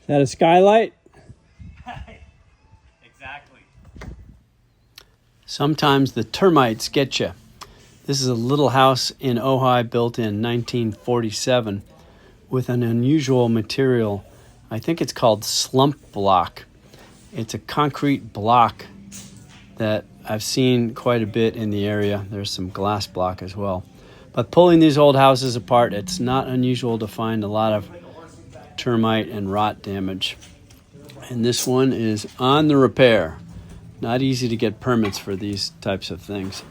that a skylight? Exactly. Sometimes the termites get you. This is a little house in Ojai built in 1947 with an unusual material. I think it's called slump block. It's a concrete block that I've seen quite a bit in the area. There's some glass block as well. But pulling these old houses apart, it's not unusual to find a lot of termite and rot damage. And this one is on the repair. Not easy to get permits for these types of things.